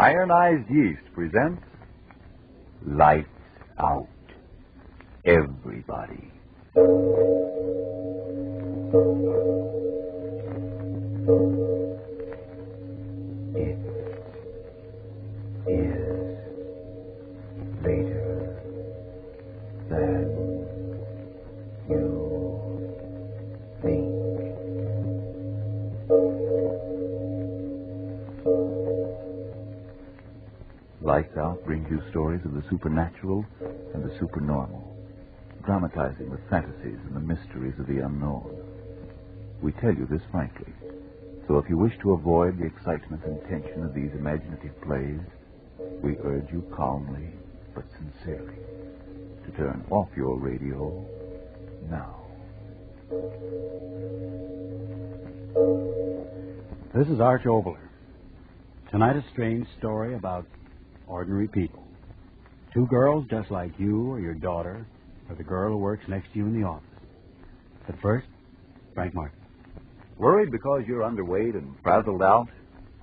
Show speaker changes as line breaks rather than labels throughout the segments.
Ironized Yeast presents Lights Out. Everybody. It is later than you think. Lights Out brings you stories of the supernatural and the supernormal, dramatizing the fantasies and the mysteries of the unknown. We tell you this frankly, so if you wish to avoid the excitement and tension of these imaginative plays, we urge you calmly but sincerely to turn off your radio now.
This is Arch Oboler. Tonight, a strange story about ordinary people. Two girls just like you or your daughter or the girl who works next to you in the office. But first, Frank Martin.
Worried because you're underweight and frazzled out?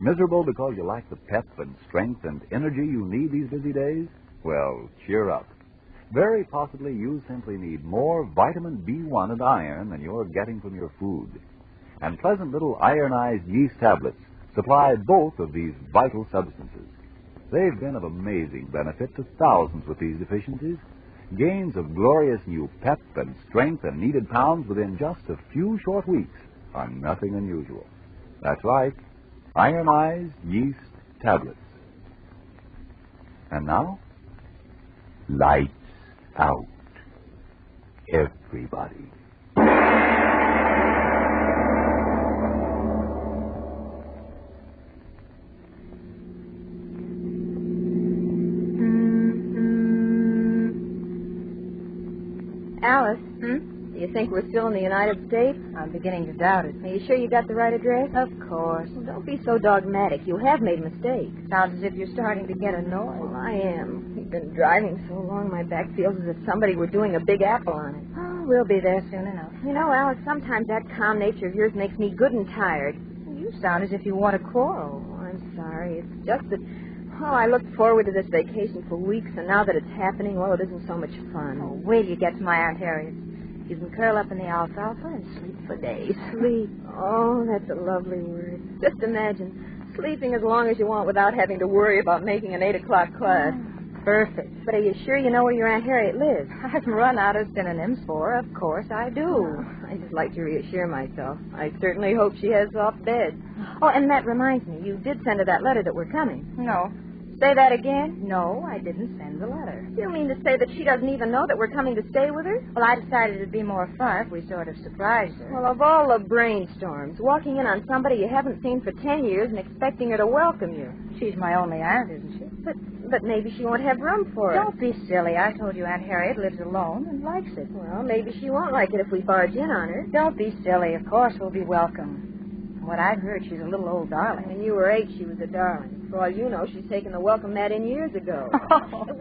Miserable because you lack the pep and strength and energy you need these busy days? Well, cheer up. Very possibly you simply need more vitamin B1 and iron than you're getting from your food. And pleasant little ironized yeast tablets supply both of these vital substances. They've been of amazing benefit to thousands with these deficiencies. Gains of glorious new pep and strength and needed pounds within just a few short weeks are nothing unusual. That's right, ironized yeast tablets. And now, lights out. Everybody.
Alice, do you think we're still in the United States?
I'm beginning to doubt it.
Are you sure you got the right address?
Of course.
Well, don't be so dogmatic. You have made mistakes.
Sounds as if you're starting to get annoyed.
Well, I am. We've been driving so long, my back feels as if somebody were doing a big apple on it.
Oh, we'll be there soon enough.
You know, Alice, sometimes that calm nature of yours makes me good and tired.
You sound as if you want to quarrel.
Oh, I'm sorry. It's just that, I looked forward to this vacation for weeks, and now that it's happening, well, it isn't so much fun.
Oh, wait till you get to my Aunt Harriet. You can curl up in the alfalfa and sleep for days.
Sleep. Oh, that's a lovely word. Just imagine sleeping as long as you want without having to worry about making an 8 o'clock class.
Perfect.
But are you sure you know where your Aunt Harriet lives?
I've run out of synonyms for her. Of course I do.
I just like to reassure myself. I certainly hope she has soft bed.
Oh, and that reminds me, you did send her that letter that we're coming.
No. Say that again?
No, I didn't send the letter.
You mean to say that she doesn't even know that we're coming to stay with her?
Well, I decided it'd be more fun if we sort of surprised her.
Well, of all the brainstorms, walking in on somebody you haven't seen for 10 years and expecting her to welcome you.
She's my only aunt, isn't she?
But maybe she won't have room for her.
Don't be silly. I told you Aunt Harriet lives alone and likes it.
Well, maybe she won't like it if we barge in on her.
Don't be silly. Of course we'll be welcome. From what I've heard, she's a little old darling.
When you were 8, she was a darling. For all you know, she's taken the welcome mat in years ago.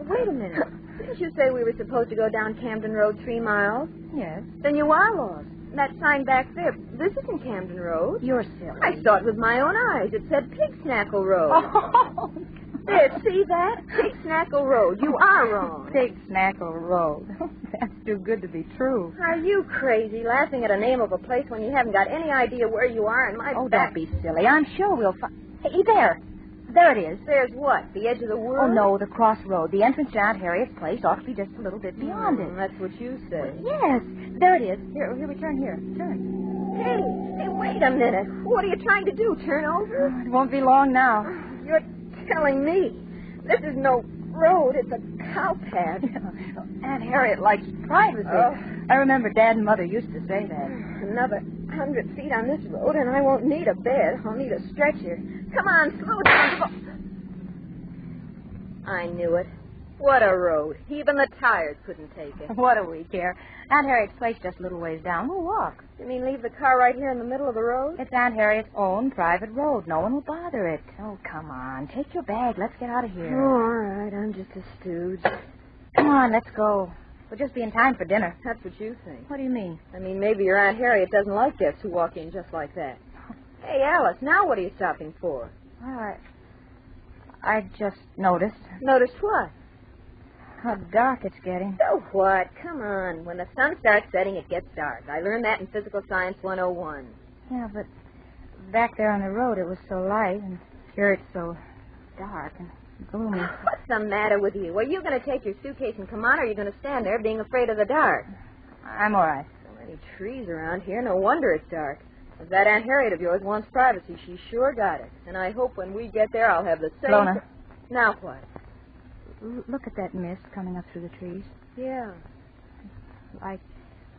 Wait a minute. Didn't you say we were supposed to go down Camden Road 3 miles?
Yes.
Then you are lost. That sign back there, this isn't Camden Road.
You're silly.
I saw it with my own eyes. It said Pig Snackle Road.
Oh.
There, see that? Pig Snackle Road. You are wrong.
Pig Snackle Road. That's too good to be true.
Are you crazy, laughing at a name of a place when you haven't got any idea where you are and my back...
Don't be silly. I'm sure we'll find... Hey, there. There it is.
There's what? The edge of the woods?
Oh, no, the crossroad. The entrance to Aunt Harriet's place ought to be just a little bit beyond it.
That's what you say.
Yes. There it is. Here, we turn here. Turn.
Hey, wait a minute. What are you trying to do, turn over?
It won't be long now.
You're telling me. This is no road. It's a cow path.
Aunt Harriet likes privacy. I remember Dad and Mother used to say that.
Another 100 feet on this road, and I won't need a bed. I'll need a stretcher. Come on, slow down. I knew it. What a road. Even the tires couldn't take it.
What do we care? Aunt Harriet's place just a little ways down. We'll walk.
You mean leave the car right here in the middle of the road?
It's Aunt Harriet's own private road. No one will bother it. Oh, come on. Take your bag. Let's get out of here.
Oh, all right. I'm just a stooge.
Come on, let's go. We'll just be in time for dinner.
That's what you think.
What do you mean?
I mean, maybe your Aunt Harriet doesn't like guests who walk in just like that. Hey, Alice, now what are you stopping for?
All right. I just noticed.
Noticed what?
How dark it's getting.
So what? Come on. When the sun starts setting, it gets dark. I learned that in Physical Science 101.
Yeah, but back there on the road it was so light, and here it's so dark and gloomy.
What's the matter with you? Are you going to take your suitcase and come on, or are you going to stand there being afraid of the dark?
I'm all right.
So many trees around here. No wonder it's dark. If that Aunt Harriet of yours wants privacy, she sure got it. And I hope when we get there, I'll have the same...
Lona.
Now what?
Look at that mist coming up through the trees.
Yeah.
Like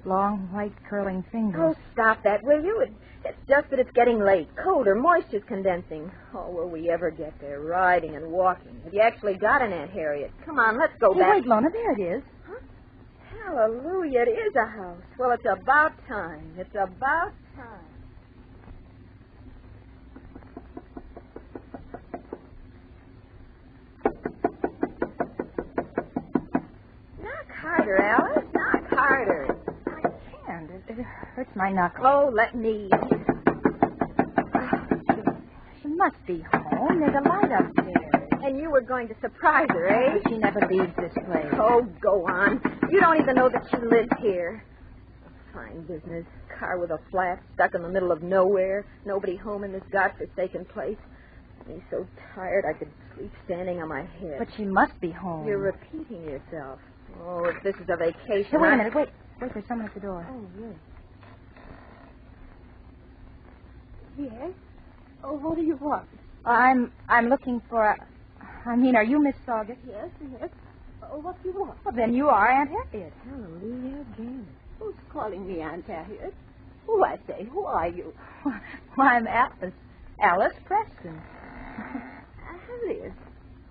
long, white, curling fingers.
Oh, stop that, will you? It's just that it's getting late. Colder, moisture's condensing. Oh, will we ever get there, riding and walking? Have you actually got an Aunt Harriet? Come on, let's go
Hey,
back.
wait, Lona, there it is.
Huh? Hallelujah, it is a house. Well, it's about time. It's about time. Knock harder, Alice. Knock harder.
I can't. It hurts my knuckles.
Oh, let me.
She must be home. There's a light upstairs.
And you were going to surprise her, eh?
She never leaves this place.
Oh, go on. You don't even know that she lives here. Fine business. Car with a flat, stuck in the middle of nowhere. Nobody home in this godforsaken place. Me so tired I could sleep standing on my head.
But she must be home.
You're repeating yourself. Oh, if this is a vacation...
Hey, wait a minute. Wait, there's someone at the door.
Oh, yes.
Yes? Oh, what do you want?
I'm looking for are you Miss Saugus?
Yes, yes. Oh, what do you want?
Well, then you are Aunt Harriet.
Hallelujah again.
Who's calling me Aunt Harriet? Oh, I say, who are you?
Well, I'm Alice Preston.
Harriet.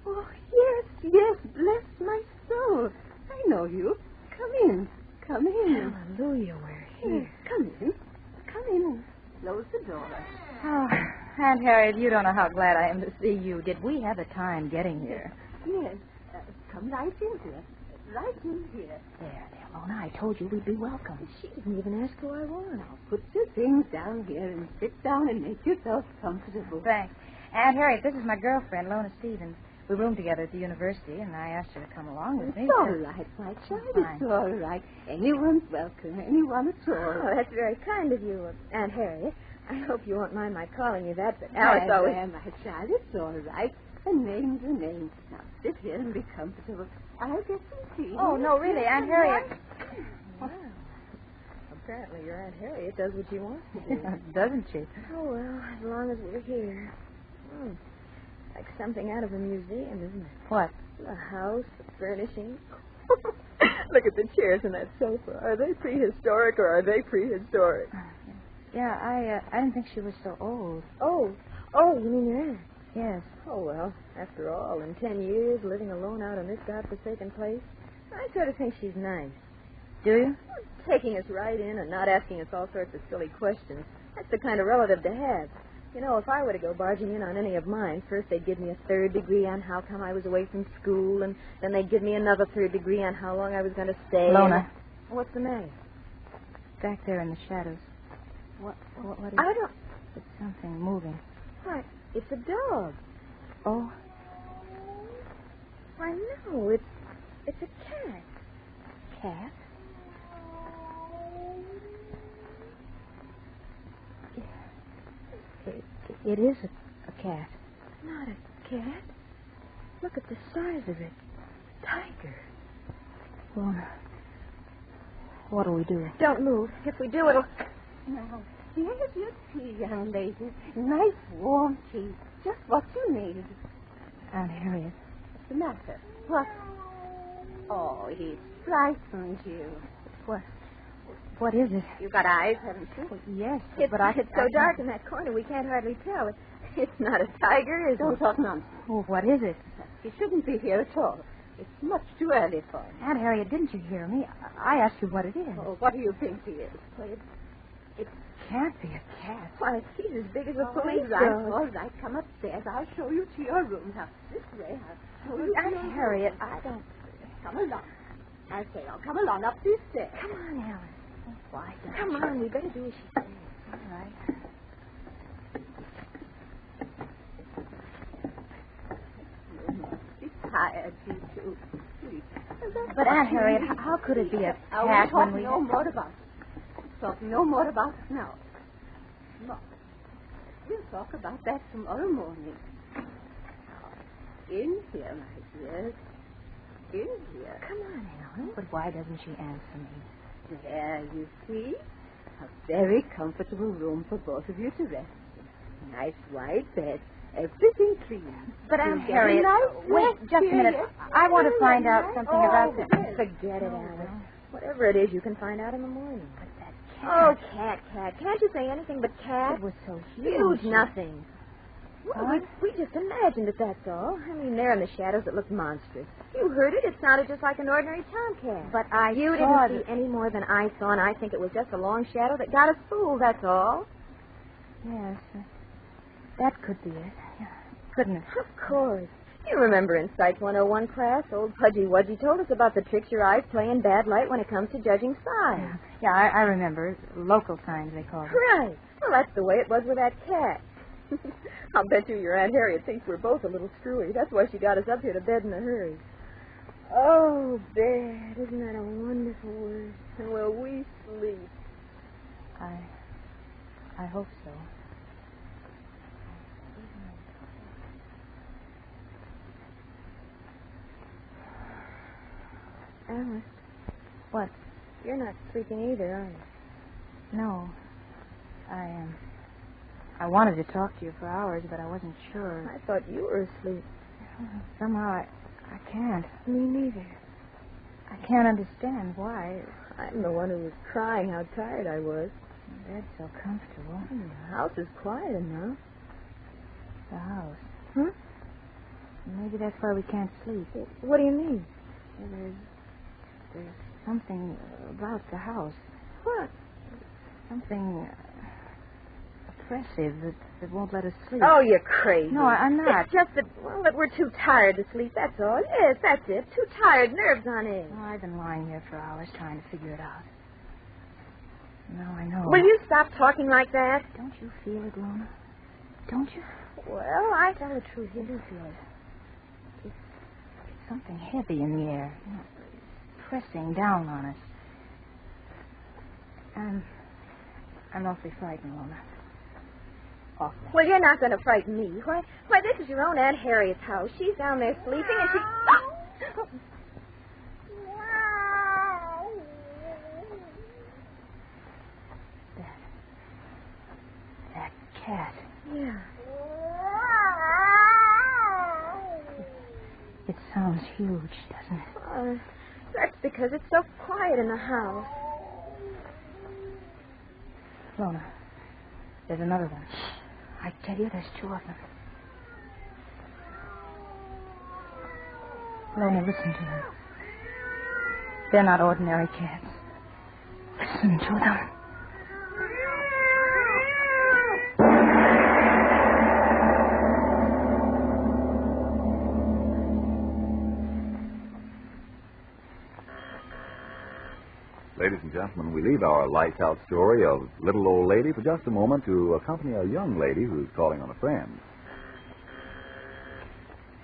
Oh, yes, yes. Bless my soul. I know you. Come in. Come in.
Hallelujah, we're here.
Come in. Come in. Close the door.
Oh, Aunt Harriet, you don't know how glad I am to see you. Did we have a time getting here?
Yes. Come right in here. Right in here.
There, Lona. I told you we'd be welcome.
She didn't even ask who I was.
Now, put your things down here and sit down and make yourself comfortable.
Thanks. Aunt Harriet, this is my girlfriend, Lona Stevens. We room together at the university, and I asked her to come along with me.
It's all right, my child. It's all right. Anyone's welcome. Anyone at all.
Oh, that's very kind of you, Aunt Harriet. I hope you won't mind my calling you that, but Alice always...
There, my child. It's all right. A name's a name. Now, sit here and be comfortable. I'll get some tea.
Oh, no, really, Aunt Harriet.
Wow. Apparently your Aunt Harriet does what she wants to do.
Doesn't she?
Oh, well, as long as we're here. Like something out of a museum, isn't it?
What?
The house, the furnishings. Look at the chairs and that sofa. Are they prehistoric or are they prehistoric?
Yeah, I didn't think she was so old.
Oh, you mean your aunt?
Yes.
Oh, well, after all, in 10 years, living alone out in this godforsaken place, I sort of think she's nice.
Do you?
Taking us right in and not asking us all sorts of silly questions. That's the kind of relative to have. You know, if I were to go barging in on any of mine, first they'd give me a third degree on how come I was away from school, and then they'd give me another third degree on how long I was going to stay.
Lona.
What's the matter?
Back there in the shadows. What is
I don't...
It's something moving.
Why, it's a dog.
Oh?
Why, no, it's a cat.
Cat? It is a cat.
Not a cat. Look at the size of it. Tiger.
Lona, what do we do?
Don't move. If we do, it'll...
Now, here's your tea, young lady. Nice warm tea. Just what you need.
Aunt Harriet.
What's the matter? What? Oh, he frightened you.
What is it?
You got eyes, haven't you?
Well, yes,
It's
but
so dark in that corner we can't hardly tell. It's not a tiger, is
Don't
it?
talk nonsense.
Oh, what is it?
He shouldn't be here at all. It's much too early for him.
Aunt Harriet, didn't you hear me? I asked you what it is.
Oh, what do you think he is?
Well,
It can't be a cat.
why, he's as big as a
All
police
right,
dog.
all right. Come upstairs. I'll show you to your room. Now, this way. I'll show you to
Aunt
your room.
Harriet, I don't...
Come along. I say, I'll come along up these stairs.
Come on, Alice.
Why don't
Come
you?
on, we better do as she says.
All right.
tired, you two. Sleep.
But Aunt Harriet, how could it be a
We'll
cat
talk
when we...
no more about it. Talk no more about it now. No. We'll talk about that tomorrow morning. Now, in here, my dear. In here.
Come on, Ellen. But why doesn't she answer me?
There, you see. A very comfortable room for both of you to rest in. Nice white bed. Everything clean.
But Aunt
You'll get a
Harriet,
nice
wait just a minute.
experience.
I want to find out something about
Oh,
this.
forget it, Alice. Whatever it is, you can find out in the morning.
But that
Oh,
cat.
cat. Can't you say anything but cat?
It was so
Huge
huge.
nothing. Well,
What?
we just imagined it, that's all. I mean, there in the shadows it looked monstrous. You heard it. It sounded just like an ordinary tomcat.
But I
You
saw
didn't see any more than I saw, and I think it was just a long shadow that got us fooled, that's all.
Yes, that could be it. Yeah. Couldn't it?
Of course. You remember in Psych 101 class, old Pudgy Wudgy told us about the tricks your eyes play in bad light when it comes to judging signs.
Yeah, I remember. Local signs, they call it.
Right. Well, that's the way it was with that cat. I'll bet you your Aunt Harriet thinks we're both a little screwy. That's why she got us up here to bed in a hurry. Oh, bed. Isn't that a wonderful word? And will we sleep?
I hope so.
Alice,
What?
you're not sleeping either, are you?
No. I wanted to talk to you for hours, but I wasn't sure.
I thought you were asleep.
Somehow I can't.
Me neither.
I can't understand why.
I'm the one who was crying how tired I was.
The bed's so comfortable.
The house is quiet enough.
The house.
Huh?
Maybe that's why we can't sleep.
What do you mean?
There's something about the house.
What?
Something oppressive that won't let us sleep.
Oh, you're crazy.
No, I'm not.
It's just that we're too tired to sleep, that's all. Yes, that's it. Too tired, nerves on edge.
Oh, I've been lying here for hours trying to figure it out. Now I know.
Will you stop talking like that?
Don't you feel it, Lona? Don't you?
Well, I
Tell the truth, you do feel it. It's something heavy in the air. You know, pressing down on us. I'm awfully frightened, Lona. Awfully.
Well, you're not going to frighten me. Why, this is your own Aunt Harriet's house. She's down there sleeping, and she... Oh!
That cat.
Yeah.
It sounds huge, doesn't it?
That's because it's so quiet in the house.
Lona, there's another one. I tell you, there's two of them. Lona, listen to them. They're not ordinary cats. Listen to them.
Ladies and gentlemen, we leave our lights out story of Little Old Lady for just a moment to accompany a young lady who's calling on a friend.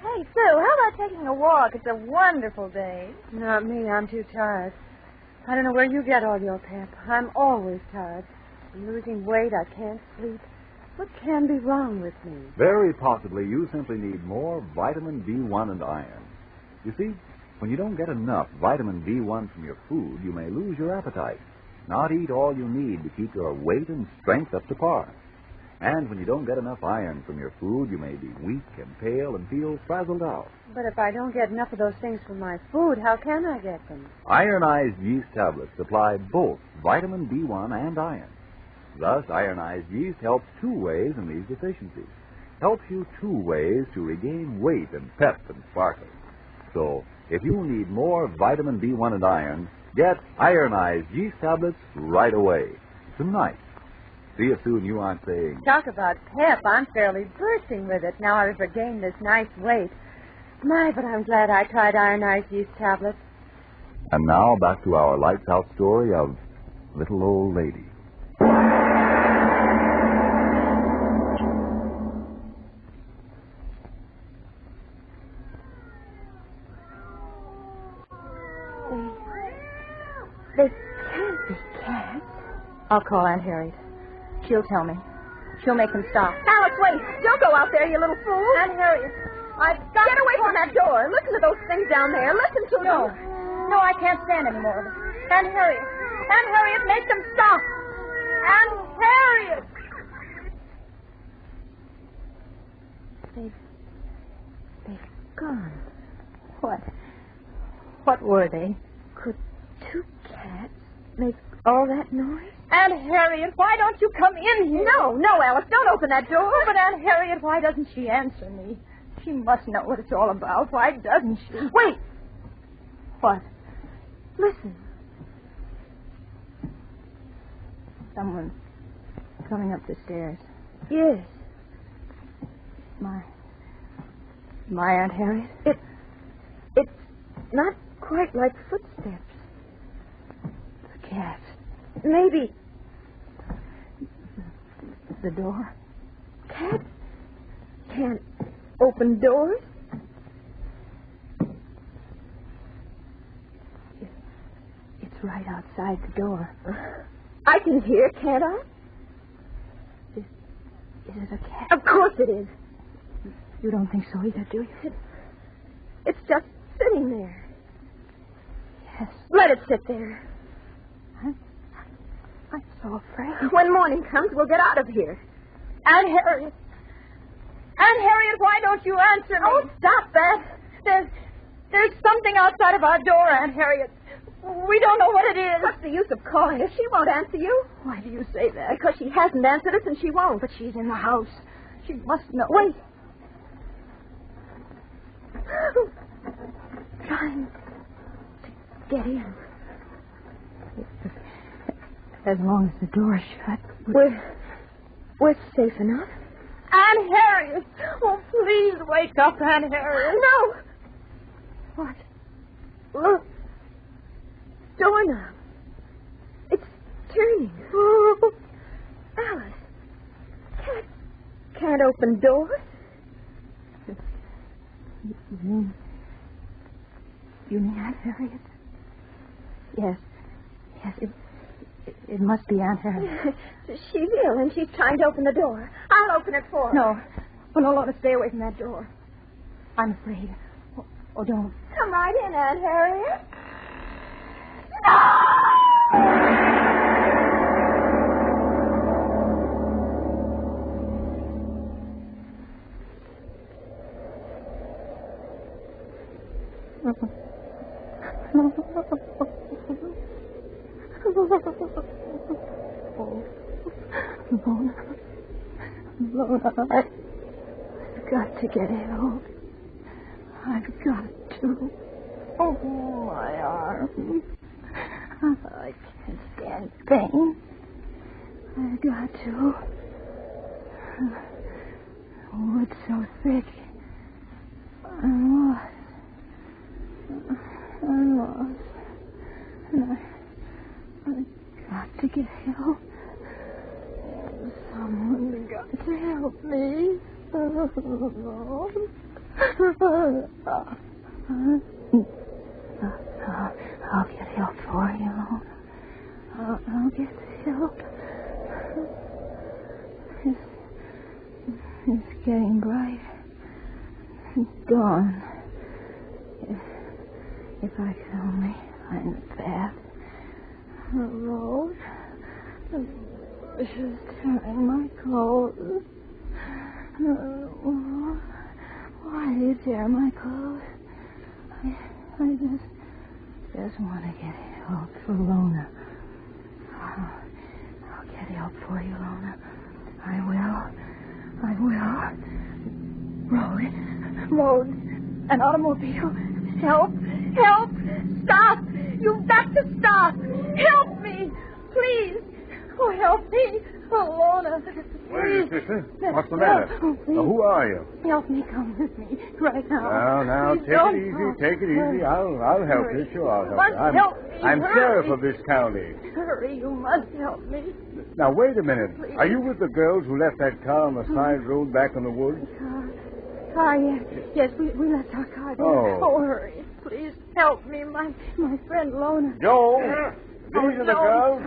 Hey, Sue, how about taking a walk? It's a wonderful day.
Not me. I'm too tired. I don't know where you get all your pep. I'm always tired. I'm losing weight. I can't sleep. What can be wrong with me?
Very possibly you simply need more vitamin B1 and iron. You see, when you don't get enough vitamin B1 from your food, you may lose your appetite, not eat all you need to keep your weight and strength up to par. And when you don't get enough iron from your food, you may be weak and pale and feel frazzled out.
But if I don't get enough of those things from my food, how can I get them?
Ironized yeast tablets supply both vitamin B1 and iron. Thus, ironized yeast helps two ways in these deficiencies. Helps you two ways to regain weight and pep and sparkle. So, if you need more vitamin B1 and iron, get ironized yeast tablets right away. Tonight. See if soon you aren't saying...
Talk about pep. I'm fairly bursting with it now I've regained this nice weight. My, but I'm glad I tried ironized yeast tablets.
And now back to our lights out story of Little Old Lady.
They can't be cats.
I'll call Aunt Harriet. She'll tell me. She'll make them stop.
Alice, wait. Don't go out there, you little fool.
Aunt Harriet, I've got
Get away from that door. Listen to those things down there. Listen to
No.
them.
No, I can't stand any more of it. Aunt Harriet. Aunt Harriet, make them stop. Aunt Harriet.
They've gone.
What were they?
Could two cats make all that noise?
Aunt Harriet, why don't you come in here?
No, Alice. Don't open that door.
Oh, but Aunt Harriet, why doesn't she answer me? She must know what it's all about. Why doesn't she?
Wait.
What?
Listen.
Someone's coming up the stairs.
Yes.
My Aunt Harriet?
It's not quite like footsteps.
The cat.
Maybe
The door.
cats can't open doors.
It's right outside the door.
I can hear, can't I?
Is it a cat?
Of course it is.
You don't think so either, do you?
It's just sitting there.
Yes.
Let it sit there.
I'm so afraid.
When morning comes, we'll get out of here.
Aunt Harriet. Aunt Harriet, why don't you answer me?
Oh, stop that.
There's something outside of our door, Aunt Harriet. We don't know what it is.
What's the use of calling her? She won't answer you.
Why do you say that?
Because she hasn't answered us and she won't.
But she's in the house. She must know.
Wait.
Trying to get in.
As long as the door's shut.
We're safe enough.
Aunt Harriet! Oh, please wake up, Aunt Harriet.
No.
What? Look. Doorknob. It's turning.
Oh.
Alice. Cats can't open doors.
You mean Aunt Harriet? Yes. Yes, it must be Aunt Harriet.
She's ill and she's trying to open the door. I'll open it for her.
No. Oh, no, Lorna, stay away from that door. I'm afraid. Oh, don't.
Come right in, Aunt Harriet.
Lona, I've got to get help. I've got to. Oh, my arm. I can't stand pain. I've got to. Oh, it's so thick. I'm lost. I'm lost. And I've got to get help. Someone's got to help me. I'll get help for you. I'll get help. It's getting bright. It's dawn. If I could only find the path, the road, the bushes tearing my clothes. Why do you tear my clothes? I just want to get help for Lona. I'll get help for you, Lona. I will. Road. An automobile. Help. Stop. You've got to stop. Help me. Please. Oh, help me. Oh, Lona.
What is it, sister? What's the matter?
Oh, please.
Who are you?
Help me. Come with me right now.
Now,
Please
take
don't
it easy.
go.
Take it easy. I'll help you. Sure, I'll help
Must
you.
help me.
I'm
Hurry.
sheriff of this county.
Hurry. You must help me.
Now, wait a minute.
Please.
Are you with the girls who left that car on the side road back in the woods?
Car, yes. Yes, we left our car there.
Oh.
Hurry. please help me. My friend Lona.
Joe, these are the
no.
girls.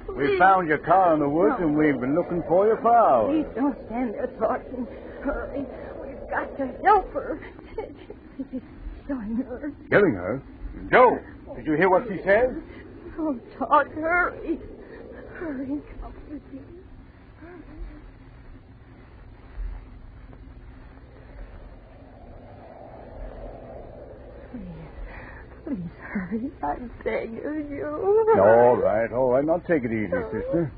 Oh,
We
please.
found your car in the woods, and we've been looking for you for hours.
Please don't stand there talking. Hurry. We've got to help her. He's killing her.
Killing her? Joe, did you hear what she said?
Don't talk. Hurry. Hurry. Come with me. Please hurry. I'm begging you.
All right. Now take it easy, sister.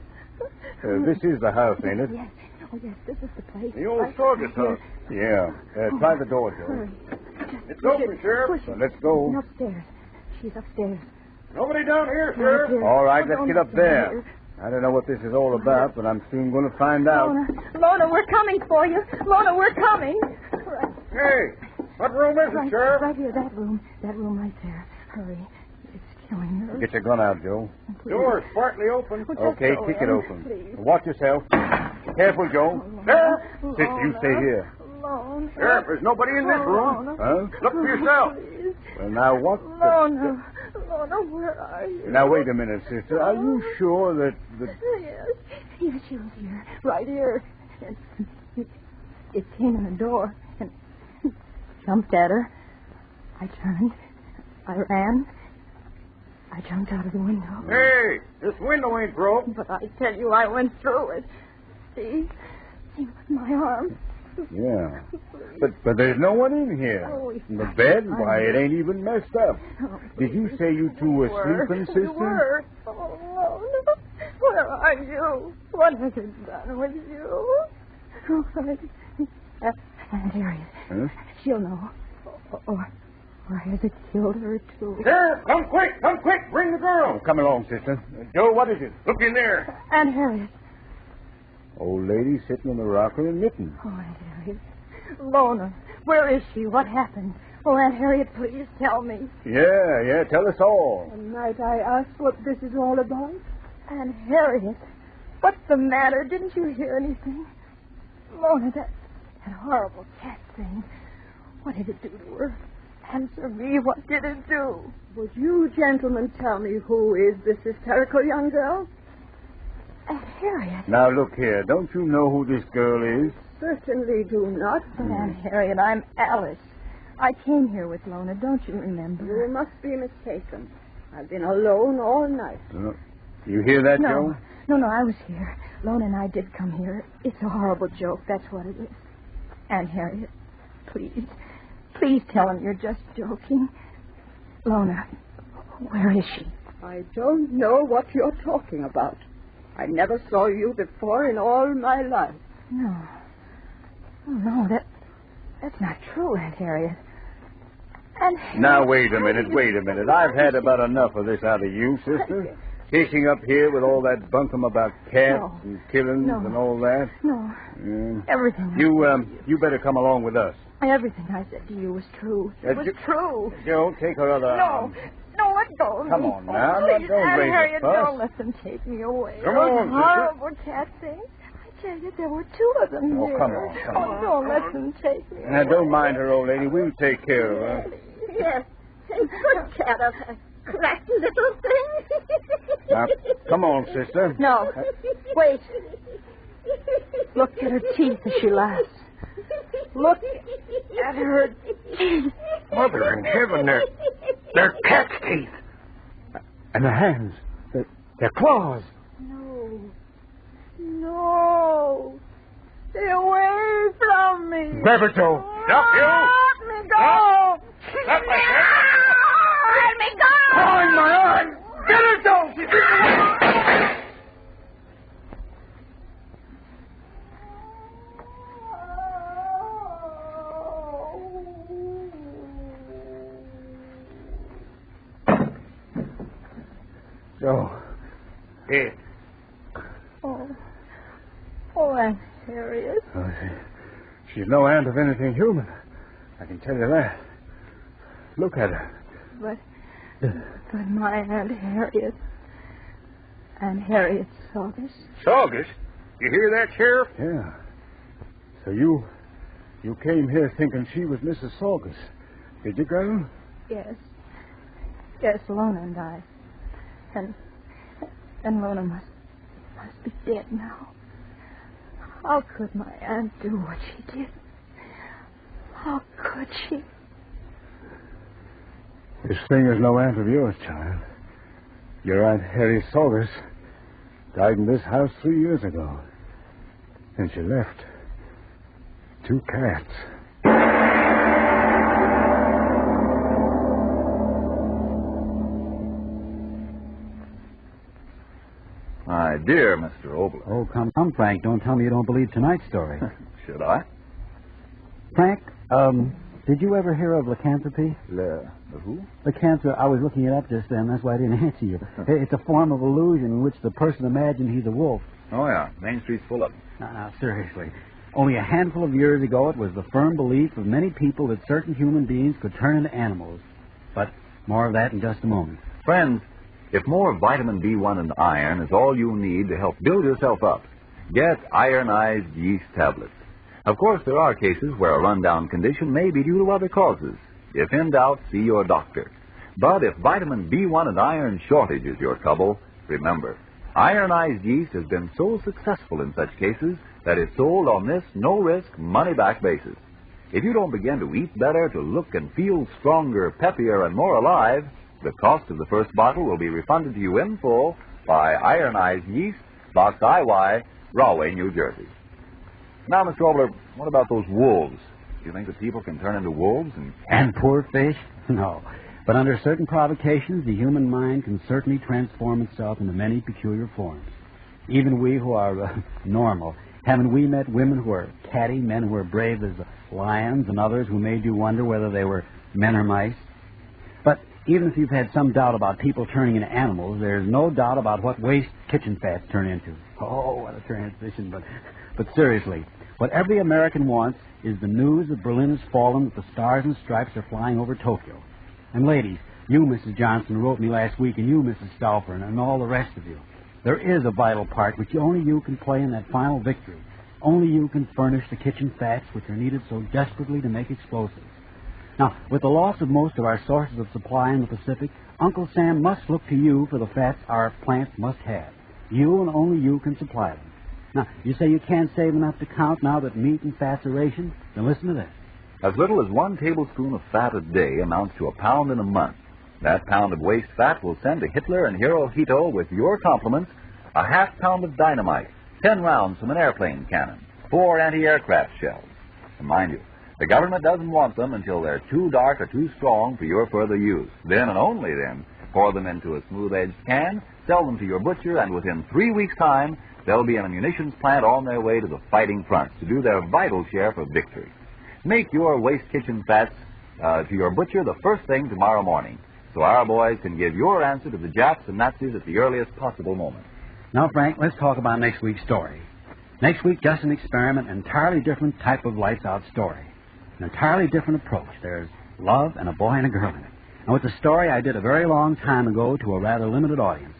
This is the house, ain't it?
Yes. Oh, yes, this is the place.
The old
Right
Sorgus
here.
house. Yeah. Try the door, Joe.
Hurry.
It's
Push
open,
it.
Sheriff.
Push it.
Let's go.
She's upstairs. She's upstairs.
Nobody down here,
Right here.
All right,
Oh,
let's
don't
get up
stand
there. I don't know what this is all about, but I'm soon going to find out.
Lona, we're coming for you. Lona, we're coming. Right.
Hey, what room is it, Sheriff?
Right here, that room right there. Hurry. It's killing her.
Get your gun out, Joe.
Please.
Door's partly open.
Oh, just
Okay,
go
kick it
in,
open.
please.
Watch yourself. Careful, Joe.
Lona,
Sister, you stay here.
Lona.
Sheriff, there's nobody in this room.
Lona.
Huh? Look for yourself.
Please.
Well, now what?
Lona. Lona, where are you?
Now, wait a minute, sister. Are you sure that...
Yes. Yes, she was here. Right here. And it came in the door and jumped at her. I turned. I ran. I jumped out of the window.
Hey, this window ain't broke.
But I tell you, I went through it. See? My arm.
Yeah. But there's no one in here.
Oh,
And the bed, why, it ain't even messed up. Did you say you two were sleeping,
We
sister?
were. Oh, no. Where are you? What has it done with you? Oh, Aunt Harriet.
Huh?
She'll know. Or has it killed her, too?
Sheriff, come quick, bring the girl. Come along, sister. Joe, what is it? Look in there.
Aunt Harriet.
Old lady sitting on the rocker and knitting.
Oh, Aunt Harriet. Lona, where is she? What happened? Oh, Aunt Harriet, please tell me.
Yeah, tell us all.
Might I ask what this is all about? Aunt Harriet, what's the matter? Didn't you hear anything? Lona, that horrible cat thing. What did it do to her? Answer me, what did it do?
Would you gentlemen tell me who is this hysterical young girl?
Aunt Harriet.
Now, look here. Don't you know who this girl is?
Certainly do not.
But Aunt Harriet, I'm Alice. I came here with Lona, don't you remember?
You must be mistaken. I've been alone all night.
You hear that, Joe?
No, I was here. Lona and I did come here. It's a horrible joke, that's what it is. Aunt Harriet, please tell him you're just joking. Lona, where is she?
I don't know what you're talking about. I never saw you before in all my life.
No. Oh, no, that's not true, Aunt Harriet. Aunt Harriet.
Now, wait a minute. I've had about enough of this out of you, sister. Chasing up here with all that bunkum about cats and killings and all that.
No.
Yeah.
Everything.
You better come along with us.
Everything I said to you was true. It was true.
Joe, take her other arm.
No, let go of me.
Come on now.
Please,
Don't
Aunt
raise a
Harriet,
fuss.
don't let them take me away.
Come
Those
on, sister.
horrible cat things. I tell you, there were two of them
Oh,
here.
come on.
Don't let them take me
Now,
away.
don't mind her, old lady. We'll take care of her.
Yes, a good cat of a cracky little thing.
Now, come on, sister.
No, wait. Look at her teeth as she laughs. Look at her teeth.
Mother in heaven, they're cat's teeth. And the hands, they're claws.
No. Stay away from me.
Grab her, Joe. Stop, you.
Let me go.
Stop, my
Let me go.
Pulling my arm. Get her, Joe. She's away. Joe. Here.
Oh, Aunt Harriet.
She's no aunt of anything human. I can tell you that. Look at her.
But my Aunt Harriet. Aunt Harriet Saugus.
Saugus? You hear that, Sheriff? Yeah. So you came here thinking she was Mrs. Saugus. Did you, girl?
Yes. Yes, Lona and I. And Lona must be dead now. How could my aunt do what she did? How could she?
This thing is no aunt of yours, child. Your Aunt Harry Salters died in this house 3 years ago. And she left 2 cats.
My dear Mr. Oboler.
Oh, come, Frank. Don't tell me you don't believe tonight's story.
Should I?
Frank, did you ever hear of lycanthropy?
The who?
Lycanthropy, I was looking it up just then. That's why I didn't answer you. It's a form of illusion in which the person imagines he's a wolf.
Oh, yeah. Main Street's full of them.
Now, seriously. Only a handful of years ago, it was the firm belief of many people that certain human beings could turn into animals. But more of that in just a moment.
Friends, if more vitamin B1 and iron is all you need to help build yourself up, get ironized yeast tablets. Of course, there are cases where a rundown condition may be due to other causes. If in doubt, see your doctor. But if vitamin B1 and iron shortage is your trouble, remember, ironized yeast has been so successful in such cases that it's sold on this no-risk, money-back basis. If you don't begin to eat better, to look and feel stronger, peppier, and more alive, the cost of the first bottle will be refunded to you in full by Ironized Yeast, Box IY, Rahway, New Jersey. Now, Mr. Oboler, what about those wolves? Do you think that people can turn into wolves
and poor fish? No. But under certain provocations, the human mind can certainly transform itself into many peculiar forms. Even we who are normal, haven't we met women who are catty, men who are brave as lions, and others who made you wonder whether they were men or mice? But even if you've had some doubt about people turning into animals, there's no doubt about what waste kitchen fats turn into. Oh, what a transition. But seriously, what every American wants is the news that Berlin has fallen, that the stars and stripes are flying over Tokyo. And ladies, you, Mrs. Johnson, wrote me last week, and you, Mrs. Stauffer, and all the rest of you. There is a vital part which only you can play in that final victory. Only you can furnish the kitchen fats which are needed so desperately to make explosives. Now, with the loss of most of our sources of supply in the Pacific, Uncle Sam must look to you for the fats our plants must have. You and only you can supply them. Now, you say you can't save enough to count now that meat and fats are rationed? Then listen to this.
As little as 1 tablespoon of fat a day amounts to a pound in a month. That pound of waste fat will send to Hitler and Hirohito with your compliments a half pound of dynamite, 10 rounds from an airplane cannon, 4 anti-aircraft shells. And mind you, the government doesn't want them until they're too dark or too strong for your further use. Then and only then, pour them into a smooth-edged can, sell them to your butcher, and within 3 weeks' time, they'll be in a munitions plant on their way to the fighting front to do their vital share for victory. Make your waste kitchen fats to your butcher the first thing tomorrow morning, so our boys can give your answer to the Japs and Nazis at the earliest possible moment.
Now, Frank, let's talk about next week's story. Next week, just an experiment, an entirely different type of lights-out story. An entirely different approach. There's love and a boy and a girl in it. And with the story I did a very long time ago to a rather limited audience.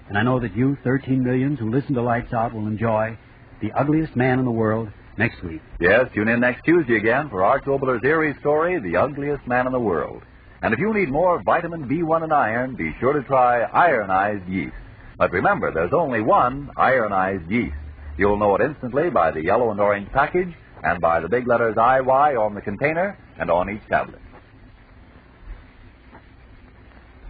And I know that you, 13 millions who listen to Lights Out, will enjoy The Ugliest Man in the World next week.
Yes, tune in next Tuesday again for Arch Oboler's eerie story, The Ugliest Man in the World. And if you need more vitamin B1 and iron, be sure to try ironized yeast. But remember, there's only one ironized yeast. You'll know it instantly by the yellow and orange package and by the big letters IY on the container and on each tablet.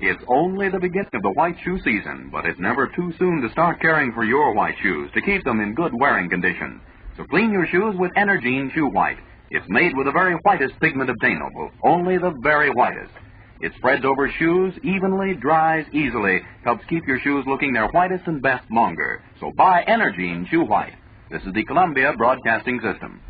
It's only the beginning of the white shoe season, but it's never too soon to start caring for your white shoes to keep them in good wearing condition. So clean your shoes with Energine Shoe White. It's made with the very whitest pigment obtainable, only the very whitest. It spreads over shoes evenly, dries easily, helps keep your shoes looking their whitest and best longer. So buy Energine Shoe White. This is the Columbia Broadcasting System.